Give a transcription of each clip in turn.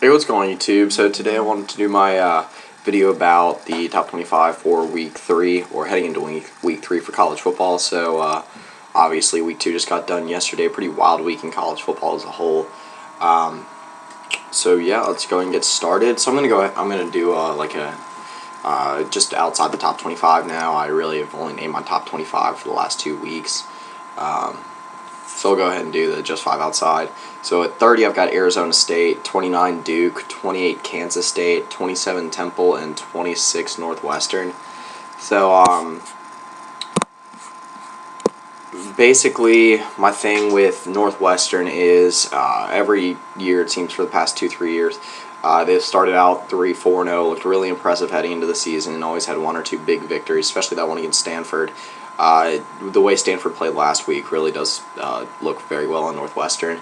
Hey, what's going on YouTube? So today I wanted to do my video about the top 25 for week 3, or heading into week 3 for college football. So obviously week 2 just got done yesterday, pretty wild week in college football as a whole. So yeah, let's go and get started. So I'm gonna do just outside the top 25 now. I really have only named my top 25 for the last 2 weeks. So I'll go ahead and do the just 5 outside. So at 30, I've got Arizona State, 29 Duke, 28 Kansas State, 27 Temple, and 26 Northwestern. So basically, my thing with Northwestern is every year, it seems for the past 2-3 years, they've started out 3-4-0, looked really impressive heading into the season, and always had 1 or 2 big victories, especially that one against Stanford. The way Stanford played last week really does look very well on Northwestern.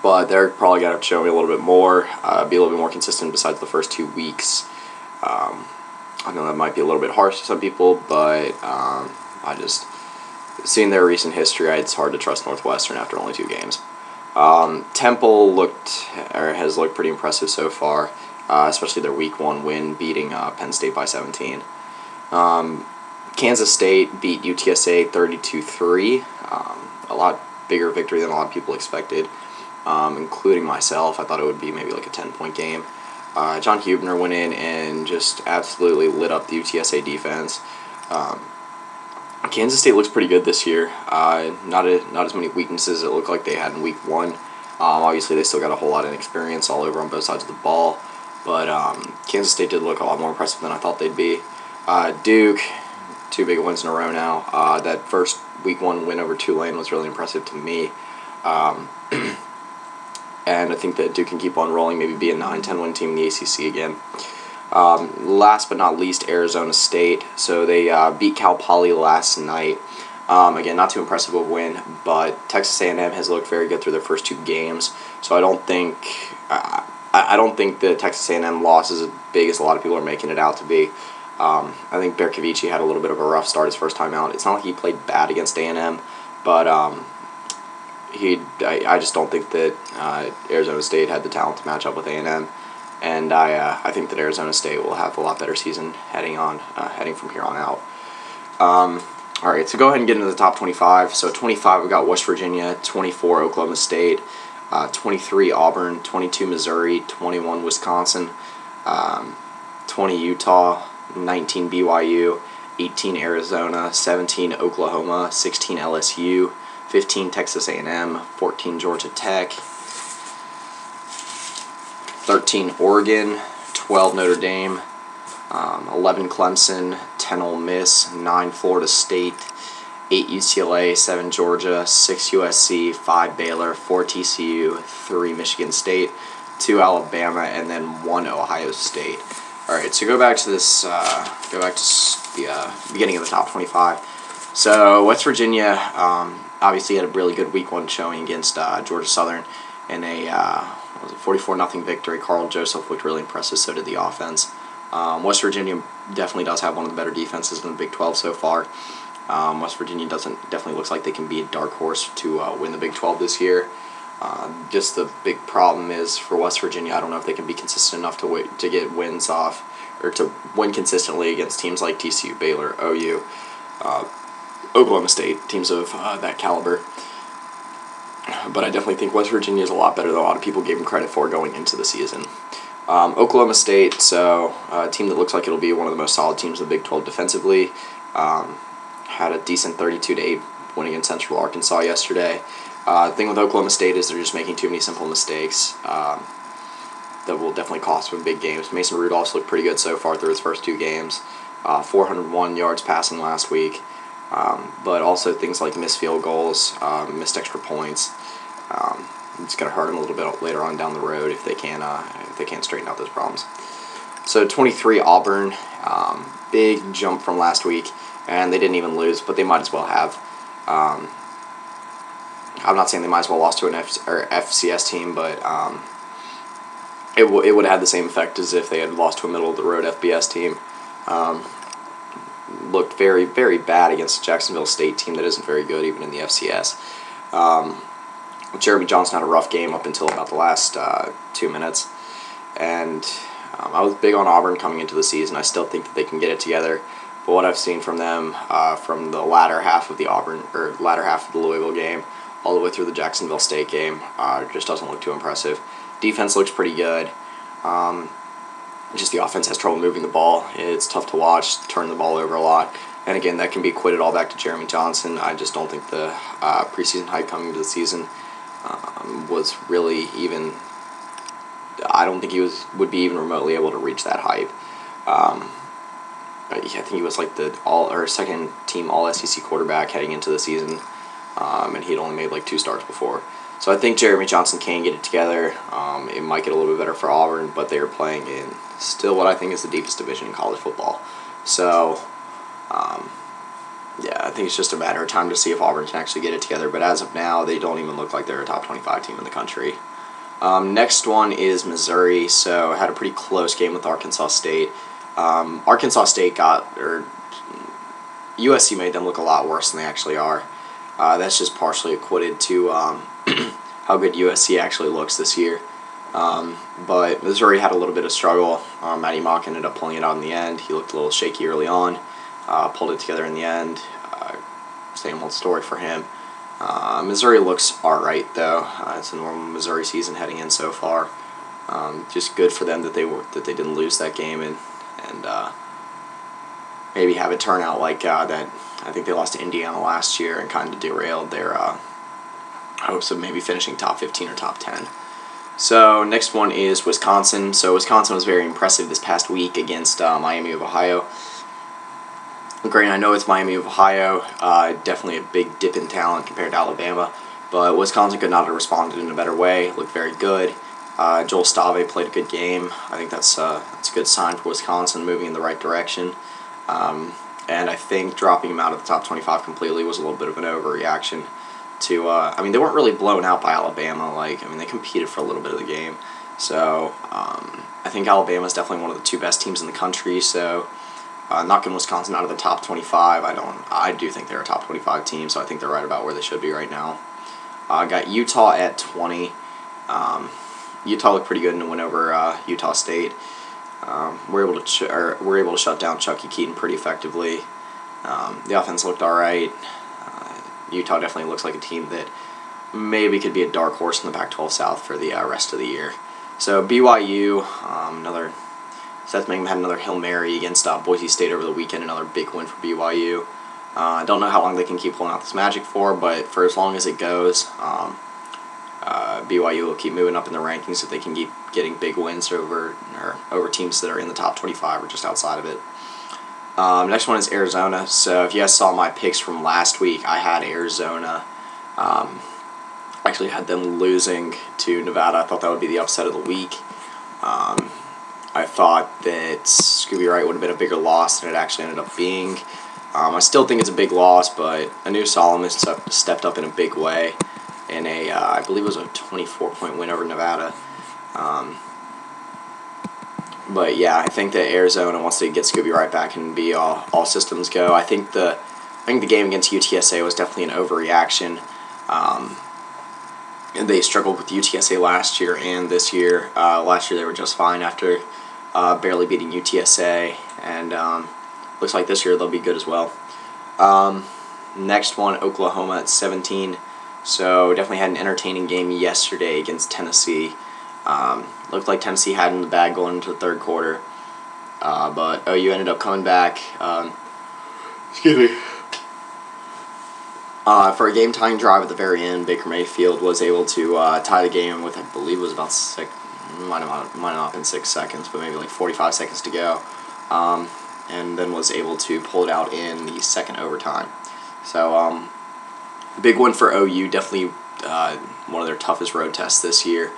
But they're probably going to show me a little bit more, be a little bit more consistent besides the first 2 weeks. I know that might be a little bit harsh to some people, but seeing their recent history, it's hard to trust Northwestern after only 2 games. Temple has looked pretty impressive so far, especially their week 1 win, beating Penn State by 17. Kansas State beat UTSA 32-3, a lot bigger victory than a lot of people expected, including myself. I thought it would be maybe like a 10-point game. John Hubner went in and just absolutely lit up the UTSA defense. Kansas State looks pretty good this year. Not as many weaknesses as it looked like they had in week 1. Obviously, they still got a whole lot of experience all over on both sides of the ball, but Kansas State did look a lot more impressive than I thought they'd be. Duke, 2 big wins in a row now. That first week 1 win over Tulane was really impressive to me. And I think that Duke can keep on rolling, maybe be a 9-10 win team in the ACC again. Last but not least, Arizona State. So they beat Cal Poly last night. Again, not too impressive of a win, but Texas A&M has looked very good through their first 2 games. So I don't think the Texas A&M loss is as big as a lot of people are making it out to be. I think Berkovici had a little bit of a rough start his first time out. It's not like he played bad against A&M, but I just don't think that Arizona State had the talent to match up with A&M, and I think that Arizona State will have a lot better season heading from here on out. All right, so go ahead and get into the top 25. So 25, we've got West Virginia, 24 Oklahoma State, 23 Auburn, 22 Missouri, 21 Wisconsin, 20 Utah, 19 BYU, 18 Arizona, 17 Oklahoma, 16 LSU, 15 Texas A&M, 14 Georgia Tech, 13 Oregon, 12 Notre Dame, 11 Clemson, 10 Ole Miss, 9 Florida State, 8 UCLA, 7 Georgia, 6 USC, 5 Baylor, 4 TCU, 3 Michigan State, 2 Alabama, and then 1 Ohio State. All right, so go back to the beginning of the top 25. So West Virginia obviously had a really good week 1 showing against Georgia Southern in a 44-0 victory. Carl Joseph looked really impressive, so did the offense. West Virginia definitely does have one of the better defenses in the Big 12 so far. West Virginia definitely looks like they can be a dark horse to win the Big 12 this year. Just the big problem is for West Virginia, I don't know if they can be consistent enough to get wins off, or to win consistently against teams like TCU, Baylor, OU, Oklahoma State, teams of that caliber. But I definitely think West Virginia is a lot better than a lot of people gave them credit for going into the season. Oklahoma State, so a team that looks like it'll be one of the most solid teams in the Big 12 defensively. Had a decent 32-8 win against Central Arkansas yesterday. The thing with Oklahoma State is they're just making too many simple mistakes that will definitely cost them big games. Mason Rudolph's looked pretty good so far through his first 2 games. 401 yards passing last week. But also things like missed field goals, missed extra points. It's going to hurt them a little bit later on down the road if they can't straighten out those problems. So 23 Auburn, big jump from last week, and they didn't even lose, but they might as well have. I'm not saying they might as well lost to an FCS team, but it would have had the same effect as if they had lost to a middle-of-the-road FBS team. Looked very, very bad against a Jacksonville State team that isn't very good, even in the FCS. Jeremy Johnson had a rough game up until about the last 2 minutes. And I was big on Auburn coming into the season. I still think that they can get it together. But what I've seen from them from the latter half of the Louisville game all the way through the Jacksonville State game just doesn't look too impressive. Defense looks pretty good. Just the offense has trouble moving the ball. It's tough to watch, turn the ball over a lot. And again, that can be equated all back to Jeremy Johnson. I just don't think the preseason hype coming into the season was really even. I don't think he would be even remotely able to reach that hype. I think he was like the second team All SEC quarterback heading into the season, and he'd only made like 2 starts before. So I think Jeremy Johnson can get it together. It might get a little bit better for Auburn, but they are playing in still what I think is the deepest division in college football. So, yeah, I think it's just a matter of time to see if Auburn can actually get it together. But as of now, they don't even look like they're a top 25 team in the country. Next one is Missouri. So I had a pretty close game with Arkansas State. Arkansas State USC made them look a lot worse than they actually are. That's just partially equated to how good USC actually looks this year. But Missouri had a little bit of struggle. Matty Mock ended up pulling it out in the end. He looked a little shaky early on, pulled it together in the end. Same old story for him. Missouri looks alright though. It's a normal Missouri season heading in so far. Just good for them that they didn't lose that game and maybe have it turn out like that. I think they lost to Indiana last year and kind of derailed their hopes of maybe finishing top 15 or top 10. So next one is Wisconsin. So Wisconsin was very impressive this past week against Miami of Ohio. Granted, I know it's Miami of Ohio, definitely a big dip in talent compared to Alabama, but Wisconsin could not have responded in a better way, looked very good. Joel Stave played a good game. I think that's a good sign for Wisconsin moving in the right direction. And I think dropping him out of the top 25 completely was a little bit of an overreaction to, they weren't really blown out by Alabama. They competed for a little bit of the game. So I think Alabama is definitely one of the 2 best teams in the country, so knocking Wisconsin out of the top 25, I do think they're a top 25 team, so I think they're right about where they should be right now. Got Utah at 20. Utah looked pretty good in the win over Utah State. We're able to shut down Chucky Keaton pretty effectively. The offense looked all right. Utah definitely looks like a team that maybe could be a dark horse in the Pac-12 South for the rest of the year. So BYU, Seth Mangum had another Hail Mary against Boise State over the weekend, another big win for BYU. I don't know how long they can keep pulling out this magic for, but for as long as it goes, BYU will keep moving up in the rankings if they can keep getting big wins over teams that are in the top 25 or just outside of it. Next one is Arizona. So if you guys saw my picks from last week, I had Arizona. Actually had them losing to Nevada. I thought that would be the upset of the week. I thought that Scooby Wright would have been a bigger loss than it actually ended up being. I still think it's a big loss, but Anu Solomon stepped up in a big way in I believe it was a 24-point win over Nevada. But yeah, I think that Arizona, once they get Scooby Wright back and be all systems go, I think the game against UTSA was definitely an overreaction. And they struggled with UTSA last year and this year. Last year they were just fine after barely beating UTSA, and looks like this year they'll be good as well. Next one, Oklahoma at 17. So definitely had an entertaining game yesterday against Tennessee. Looked like Tennessee had in the bag going into the third quarter, but OU ended up coming back. For a game-tying drive at the very end, Baker Mayfield was able to tie the game with, I believe it was about might have not been 6 seconds, but maybe like 45 seconds to go, and then was able to pull it out in the second overtime. So, big win for OU, definitely one of their toughest road tests this year.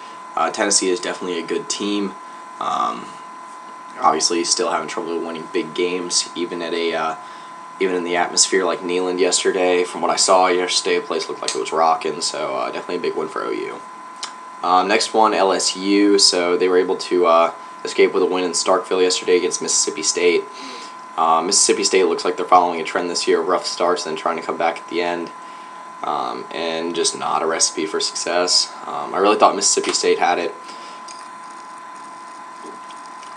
Tennessee is definitely a good team. Obviously, still having trouble winning big games, even in the atmosphere like Neyland yesterday. From what I saw yesterday, the place looked like it was rocking, so definitely a big win for OU. Next one, LSU. So they were able to escape with a win in Starkville yesterday against Mississippi State. Mississippi State looks like they're following a trend this year of rough starts and then trying to come back at the end. and just not a recipe for success. I really thought Mississippi State had it.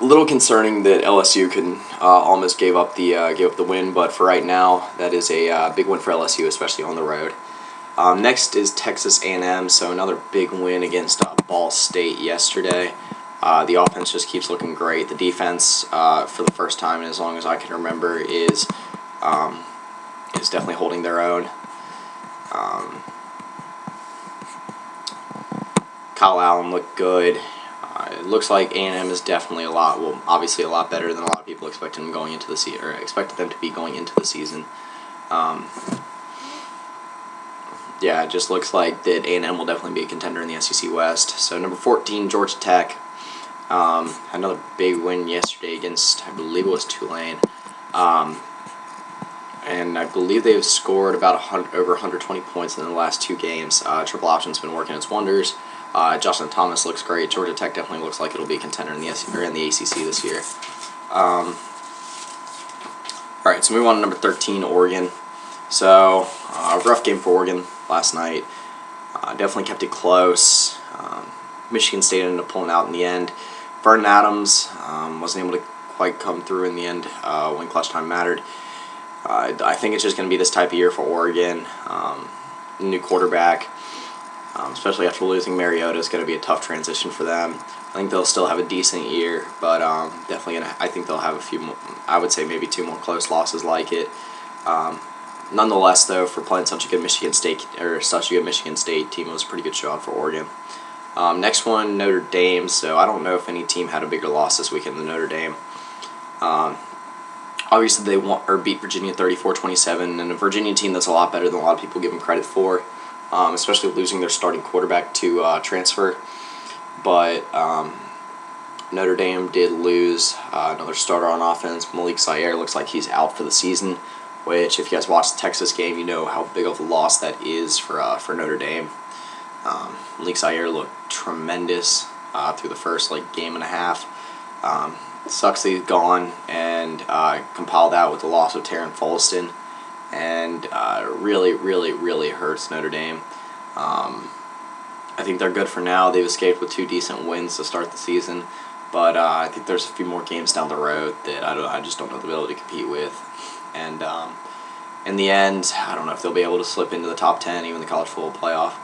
A little concerning that LSU could almost gave up the win, but for right now, that is a big win for LSU, especially on the road. Next is Texas A&M, so another big win against Ball State yesterday. The offense just keeps looking great. The defense, for the first time in as long as I can remember, is definitely holding their own. Kyle Allen looked good. It looks like A&M is definitely obviously a lot better than a lot of people expected them going into the season, or expected them to be going into the season. Yeah, it just looks like that A&M will definitely be a contender in the SEC West. So number 14, Georgia Tech. Another big win yesterday against, I believe it was Tulane. And I believe they've scored about over 120 points in the last 2 games. Triple option's been working its wonders. Justin Thomas looks great. Georgia Tech definitely looks like it'll be a contender in the ACC this year. All right, so move on to number 13, Oregon. So a rough game for Oregon last night. Definitely kept it close. Michigan State ended up pulling out in the end. Vernon Adams wasn't able to quite come through in the end when clutch time mattered. I think it's just going to be this type of year for Oregon. New quarterback, especially after losing Mariota, is going to be a tough transition for them. I think they'll still have a decent year, but definitely I think they'll have a few more, I would say maybe 2 more close losses like it. Nonetheless, though, for playing such a good Michigan State team, it was a pretty good show for Oregon. Next one, Notre Dame. So I don't know if any team had a bigger loss this weekend than Notre Dame. Obviously, they beat Virginia 34-27, and a Virginia team that's a lot better than a lot of people give them credit for, especially losing their starting quarterback to transfer. But Notre Dame did lose another starter on offense. Malik Zaire looks like he's out for the season, which, if you guys watched the Texas game, you know how big of a loss that is for Notre Dame. Malik Zaire looked tremendous through the first game and a half. Sucks that he's gone, and compile that with the loss of Taron Folston, and really, really, really hurts Notre Dame. I think they're good for now. They've escaped with 2 decent wins to start the season, but I think there's a few more games down the road that I just don't know the ability to compete with. And in the end, I don't know if they'll be able to slip into the top 10, even the college football playoff.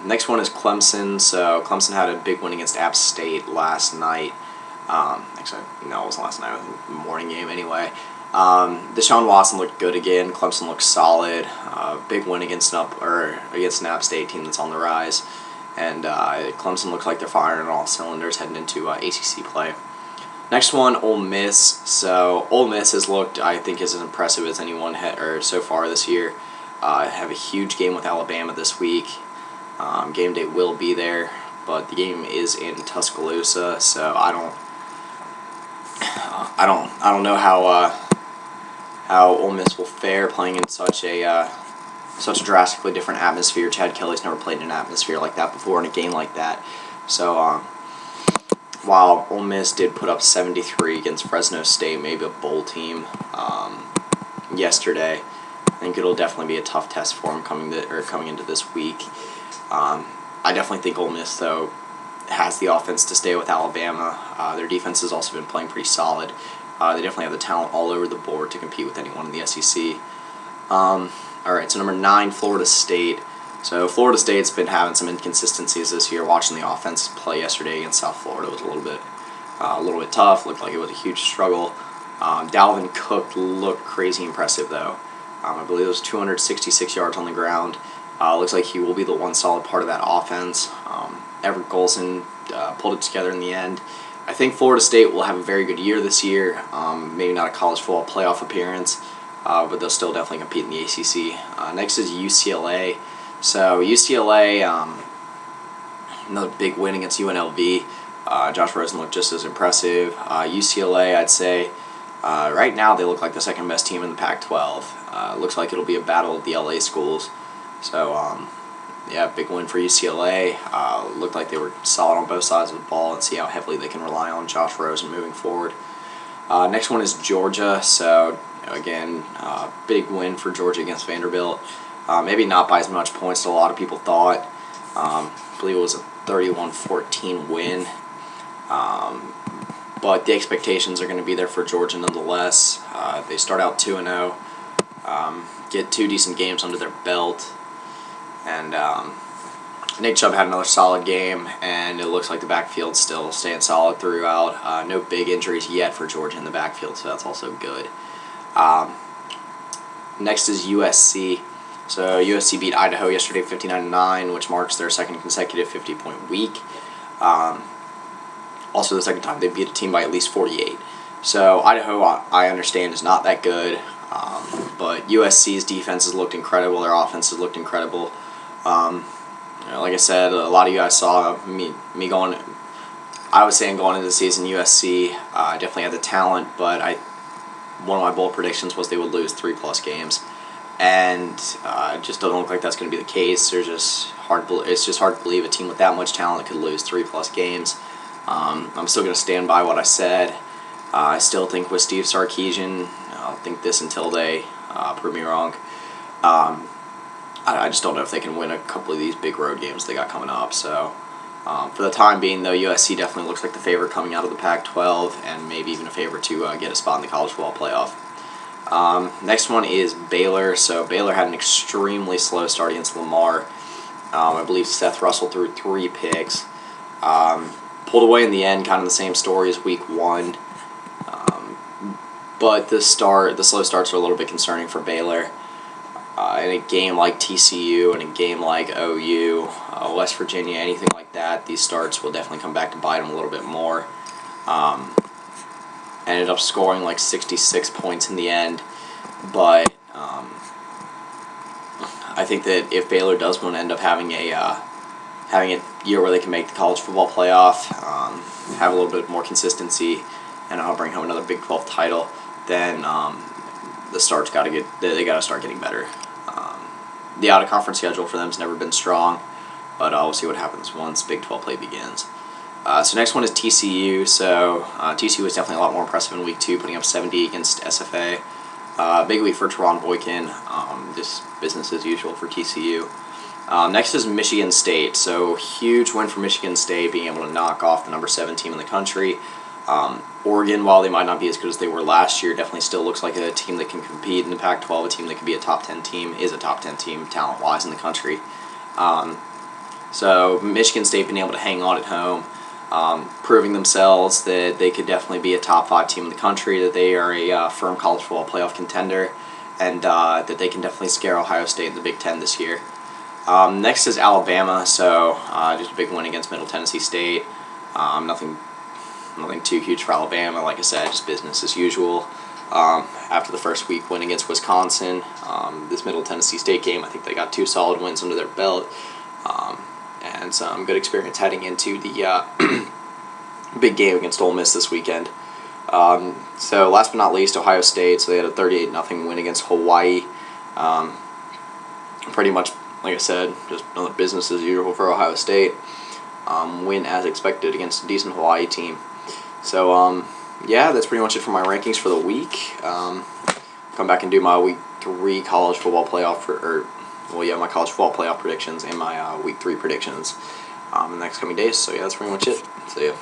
Next one is Clemson. So Clemson had a big win against App State last night. Actually, no, it wasn't last night. It was the morning game anyway. Deshaun Watson looked good again. Clemson looked solid. Big win against an App State team that's on the rise. And Clemson looks like they're firing on all cylinders heading into ACC play. Next one, Ole Miss. So Ole Miss has looked, I think, as impressive as anyone so far this year. Have a huge game with Alabama this week. Game day will be there, but the game is in Tuscaloosa, so I don't know how Ole Miss will fare playing in such a drastically different atmosphere. Chad Kelly's never played in an atmosphere like that before in a game like that. So while Ole Miss did put up 73 against Fresno State, maybe a bowl team, yesterday, I think it'll definitely be a tough test for them coming into this week. I definitely think Ole Miss, though, has the offense to stay with Alabama. Their defense has also been playing pretty solid. They definitely have the talent all over the board to compete with anyone in the SEC. All right, so number 9, Florida State. So Florida State's been having some inconsistencies this year. Watching the offense play yesterday against South Florida was a little bit tough. Looked like it was a huge struggle. Dalvin Cook looked crazy impressive, though. I believe it was 266 yards on the ground. Looks like he will be the one solid part of that offense. Everett Golson pulled it together in the end. I think Florida State will have a very good year this year. Maybe not a college football playoff appearance, but they'll still definitely compete in the ACC. Next is UCLA. So UCLA, another big win against UNLV. Josh Rosen looked just as impressive. UCLA, I'd say, right now they look like the second best team in the Pac-12. Looks like it'll be a battle of the LA schools. So, yeah, big win for UCLA. Looked like they were solid on both sides of the ball, and see how heavily they can rely on Josh Rosen moving forward. Next one is Georgia. So, again, big win for Georgia against Vanderbilt. Maybe not by as much points as a lot of people thought. I believe it was a 31-14 win. But the expectations are going to be there for Georgia nonetheless. They start out 2-0, get 2 decent games under their belt, and Nick Chubb had another solid game, and it looks like the backfield's still staying solid throughout. No big injuries yet for Georgia in the backfield, so that's also good. Next is USC. So USC beat Idaho yesterday 59-9, which marks their second consecutive 50-point week. Also the second time they beat a team by at least 48. So Idaho, I understand, is not that good, but USC's defense has looked incredible. Their offense has looked incredible. Like I said, a lot of you guys saw me going. I was saying going into the season, USC definitely had the talent, but one of my bold predictions was they would lose 3+ games, and it just doesn't look like that's going to be the case. It's just hard to believe a team with that much talent could lose 3+ games. I'm still going to stand by what I said. I still think with Steve Sarkisian, I'll think this until they prove me wrong. I just don't know if they can win a couple of these big road games they got coming up. So for the time being, though, USC definitely looks like the favorite coming out of the Pac-12, and maybe even a favorite to get a spot in the college football playoff. Next one is Baylor. So Baylor had an extremely slow start against Lamar. I believe Seth Russell threw 3 picks. Pulled away in the end, kind of the same story as week 1. But the slow starts are a little bit concerning for Baylor. In a game like TCU and a game like OU, West Virginia, anything like that, these starts will definitely come back to bite them a little bit more. Ended up scoring like 66 points in the end, but I think that if Baylor does want to end up having a year where they can make the college football playoff, have a little bit more consistency, and bring home another Big 12 title, then the starts got to start getting better. The out-of-conference schedule for them has never been strong, but we'll see what happens once Big 12 play begins. So next one is TCU. So TCU was definitely a lot more impressive in week 2, putting up 70 against SFA. Big week for Teron Boykin. Just business as usual for TCU. Next is Michigan State. So huge win for Michigan State, being able to knock off the number 7 team in the country. Oregon, while they might not be as good as they were last year, definitely still looks like a team that can compete in the Pac-12, a team that can be a top 10 team, is a top 10 team talent-wise in the country. So Michigan State being able to hang on at home, proving themselves that they could definitely be a top 5 team in the country, that they are a firm college football playoff contender, and that they can definitely scare Ohio State in the Big Ten this year. Next is Alabama. So just a big win against Middle Tennessee State. Nothing too huge for Alabama. Like I said, just business as usual. After the first week win against Wisconsin, this Middle Tennessee State game, I think they got 2 solid wins under their belt, and some good experience heading into the big game against Ole Miss this weekend. So last but not least, Ohio State. So they had a 38-0 win against Hawaii. Pretty much, like I said, just another business as usual for Ohio State. Win as expected against a decent Hawaii team. So, yeah, that's pretty much it for my rankings for the week. Come back and do my week 3 college football playoff, my college football playoff predictions and my week 3 predictions in the next coming days. So, yeah, that's pretty much it. See ya.